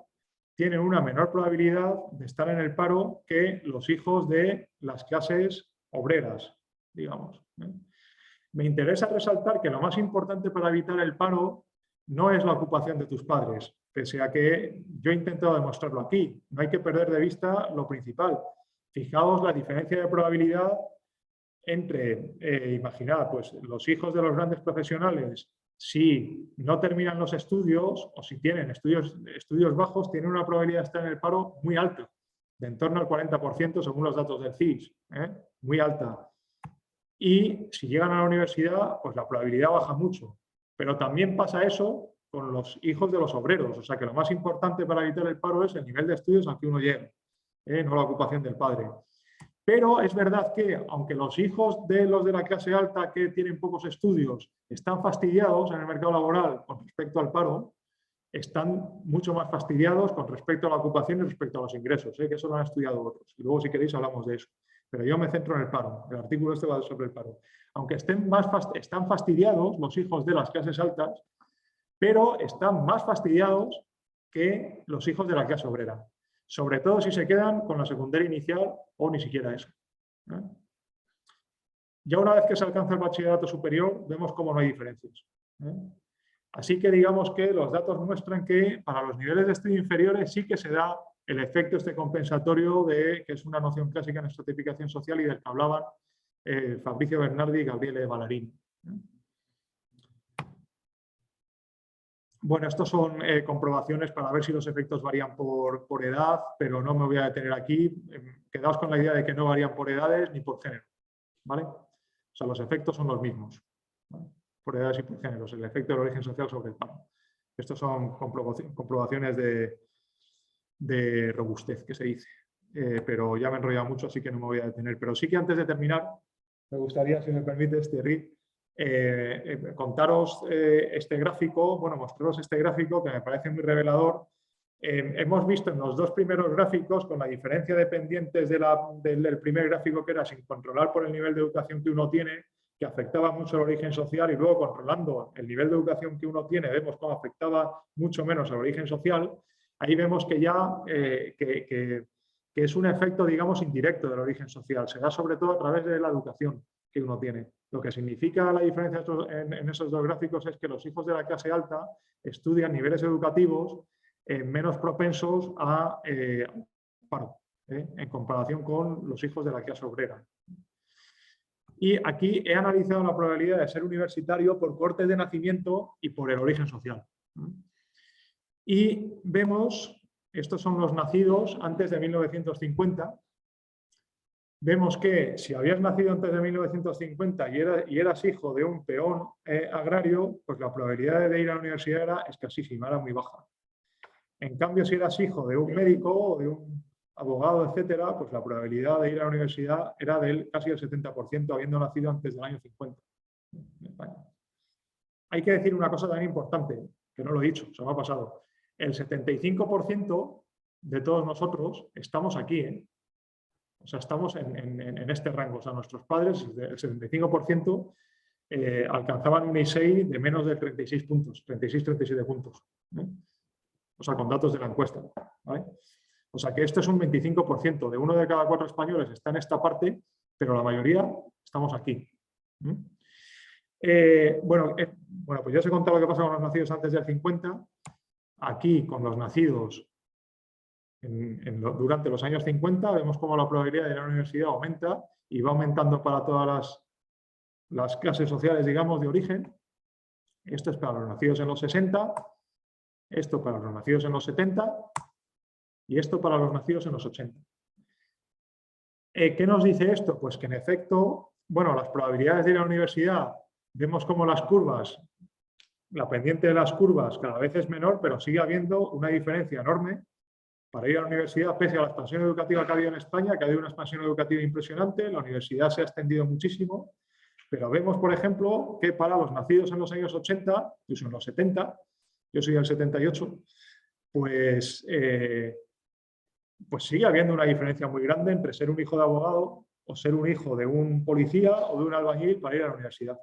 tienen una menor probabilidad de estar en el paro que los hijos de las clases obreras, digamos. Me interesa resaltar que lo más importante para evitar el paro no es la ocupación de tus padres, pese a que yo he intentado demostrarlo aquí. No hay que perder de vista lo principal. Fijaos la diferencia de probabilidad entre, imaginad, pues los hijos de los grandes profesionales si no terminan los estudios o si tienen estudios bajos, tienen una probabilidad de estar en el paro muy alta, de en torno al 40% según los datos del CIS, muy alta. Y si llegan a la universidad, pues la probabilidad baja mucho. Pero también pasa eso con los hijos de los obreros. O sea que lo más importante para evitar el paro es el nivel de estudios al que uno llegue, no la ocupación del padre. Pero es verdad que, aunque los hijos de los de la clase alta que tienen pocos estudios están fastidiados en el mercado laboral con respecto al paro, están mucho más fastidiados con respecto a la ocupación y respecto a los ingresos, que eso lo han estudiado otros. Y luego, si queréis, hablamos de eso. Pero yo me centro en el paro. El artículo este va sobre el paro. Aunque están fastidiados los hijos de las clases altas, pero están más fastidiados que los hijos de la clase obrera. Sobre todo si se quedan con la secundaria inicial o ni siquiera eso. Ya una vez que se alcanza el bachillerato superior, vemos cómo no hay diferencias. Así que digamos que los datos muestran que para los niveles de estudio inferiores sí que se da el efecto este compensatorio que es una noción clásica en estratificación social y del que hablaban Fabricio Bernardi y Gabriele Ballarini. Bueno, estos son comprobaciones para ver si los efectos varían por edad, pero no me voy a detener aquí. Quedaos con la idea de que no varían por edades ni por género, ¿vale? O sea, los efectos son los mismos, ¿vale? Por edades y por géneros, el efecto del origen social sobre el paro. Estos son comprobaciones de robustez, que se dice. Pero ya me he enrollado mucho, así que no me voy a detener. Pero sí que antes de terminar, me gustaría, si me permites, Thierry, contaros este gráfico, bueno, mostraros este gráfico que me parece muy revelador. Hemos visto en los dos primeros gráficos, con la diferencia de pendientes del primer gráfico, que era sin controlar por el nivel de educación que uno tiene, que afectaba mucho el origen social, y luego controlando el nivel de educación que uno tiene, vemos cómo afectaba mucho menos el origen social. Ahí vemos que ya que es un efecto, digamos, indirecto del origen social. Se da sobre todo a través de la educación que uno tiene. Lo que significa la diferencia en esos dos gráficos es que los hijos de la clase alta estudian niveles educativos menos propensos a paro, en comparación con los hijos de la clase obrera. Y aquí he analizado la probabilidad de ser universitario por corte de nacimiento y por el origen social. Y vemos, estos son los nacidos antes de 1950, vemos que si habías nacido antes de 1950 y eras hijo de un peón agrario, pues la probabilidad de ir a la universidad era escasísima, era muy baja. En cambio, si eras hijo de un médico o de un abogado, etcétera, pues la probabilidad de ir a la universidad era del casi el 70%, habiendo nacido antes del año 50 en España. Hay que decir una cosa también importante, que no lo he dicho, se me ha pasado. El 75% de todos nosotros estamos aquí, O sea, estamos en este rango. O sea, nuestros padres, el 75%, alcanzaban un ISEI de menos de 36 puntos, 36-37 puntos. O sea, con datos de la encuesta, ¿vale? O sea, que esto es un 25%. De 1 de cada 4 españoles está en esta parte, pero la mayoría estamos aquí. Bueno, pues ya os he contado lo que pasa con los nacidos antes del 50. Aquí, con los nacidos durante los años 50, vemos cómo la probabilidad de ir a la universidad aumenta y va aumentando para todas las clases sociales, digamos, de origen. Esto es para los nacidos en los 60, esto para los nacidos en los 70 y esto para los nacidos en los 80. ¿Qué nos dice esto? Pues que en efecto, bueno, las probabilidades de ir a la universidad, vemos cómo las curvas, la pendiente de las curvas cada vez es menor, pero sigue habiendo una diferencia enorme para ir a la universidad, pese a la expansión educativa que ha habido en España, que ha habido una expansión educativa impresionante, la universidad se ha extendido muchísimo, pero vemos, por ejemplo, que para los nacidos en los años 80, incluso en los 70, yo soy del 78, pues sigue habiendo una diferencia muy grande entre ser un hijo de abogado o ser un hijo de un policía o de un albañil para ir a la universidad.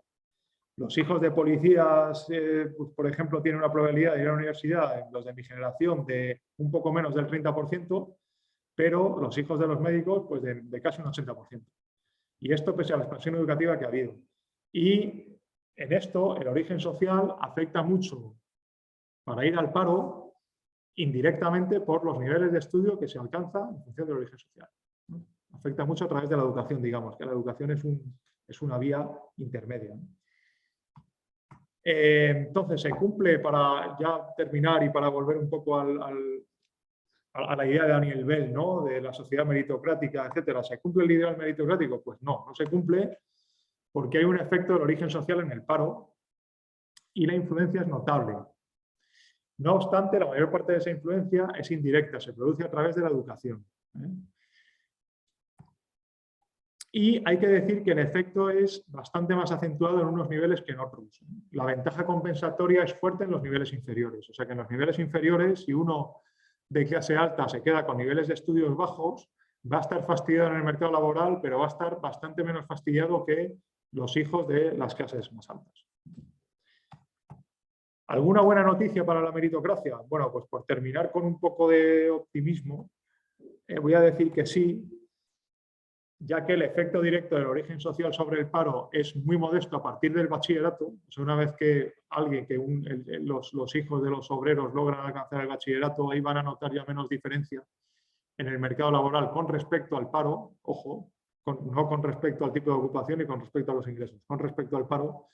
Los hijos de policías, pues, por ejemplo, tienen una probabilidad de ir a la universidad, los de mi generación, de un poco menos del 30%, pero los hijos de los médicos, pues de casi un 80%. Y esto pese a la expansión educativa que ha habido. Y en esto el origen social afecta mucho para ir al paro indirectamente por los niveles de estudio que se alcanza en función del origen social. Afecta mucho a través de la educación, digamos, que la educación es una vía intermedia. Entonces, se cumple, para ya terminar y para volver un poco a la idea de Daniel Bell, ¿no? De la sociedad meritocrática, etcétera. ¿Se cumple el ideal meritocrático? Pues no se cumple, porque hay un efecto del origen social en el paro y la influencia es notable. No obstante, la mayor parte de esa influencia es indirecta, se produce a través de la educación. Y hay que decir que el efecto es bastante más acentuado en unos niveles que en otros. La ventaja compensatoria es fuerte en los niveles inferiores. O sea que en los niveles inferiores, si uno de clase alta se queda con niveles de estudios bajos, va a estar fastidiado en el mercado laboral, pero va a estar bastante menos fastidiado que los hijos de las clases más altas. ¿Alguna buena noticia para la meritocracia? Bueno, pues por terminar con un poco de optimismo, voy a decir que sí, ya que el efecto directo del origen social sobre el paro es muy modesto a partir del bachillerato. O sea, una vez que los hijos de los obreros logran alcanzar el bachillerato, ahí van a notar ya menos diferencia en el mercado laboral con respecto al paro, ojo, no con respecto al tipo de ocupación y con respecto a los ingresos, con respecto al paro,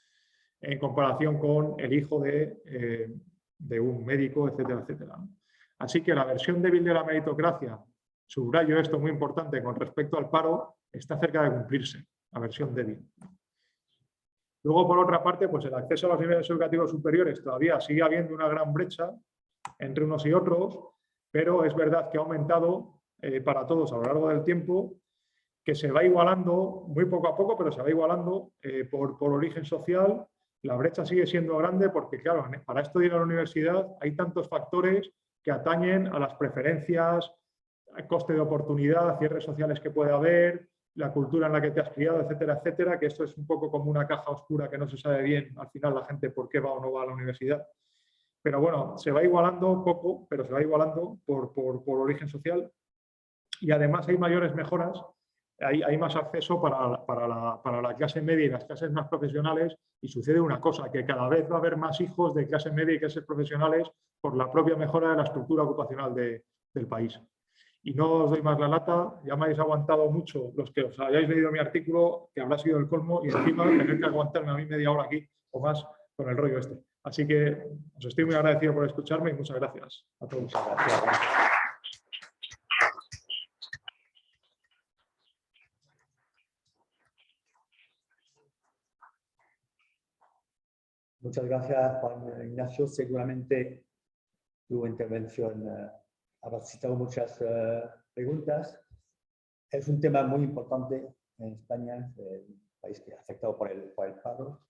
en comparación con el hijo de un médico, etcétera, etcétera. Así que la versión débil de la meritocracia, subrayo esto muy importante, con respecto al paro, está cerca de cumplirse, la versión débil. Luego, por otra parte, pues el acceso a los niveles educativos superiores todavía sigue habiendo una gran brecha entre unos y otros, pero es verdad que ha aumentado para todos a lo largo del tiempo, que se va igualando muy poco a poco, pero se va igualando por origen social. La brecha sigue siendo grande porque, claro, para esto de ir a la universidad hay tantos factores que atañen a las preferencias, al coste de oportunidad, cierres sociales que puede haber, la cultura en la que te has criado, etcétera, etcétera, que esto es un poco como una caja oscura que no se sabe bien al final la gente por qué va o no va a la universidad. Pero bueno, se va igualando poco, pero se va igualando por origen social y además hay mayores mejoras. Hay más acceso para la clase media y las clases más profesionales y sucede una cosa, que cada vez va a haber más hijos de clase media y clases profesionales por la propia mejora de la estructura ocupacional del país. Y no os doy más la lata, ya me habéis aguantado mucho los que os hayáis leído mi artículo, que habrá sido el colmo, y encima tener que aguantarme a mí media hora aquí o más con el rollo este. Así que os estoy muy agradecido por escucharme y muchas gracias a todos. Muchas gracias. Muchas gracias, Juan Ignacio. Seguramente tu intervención ha suscitado muchas preguntas. Es un tema muy importante en España, el país que es afectado por el paro.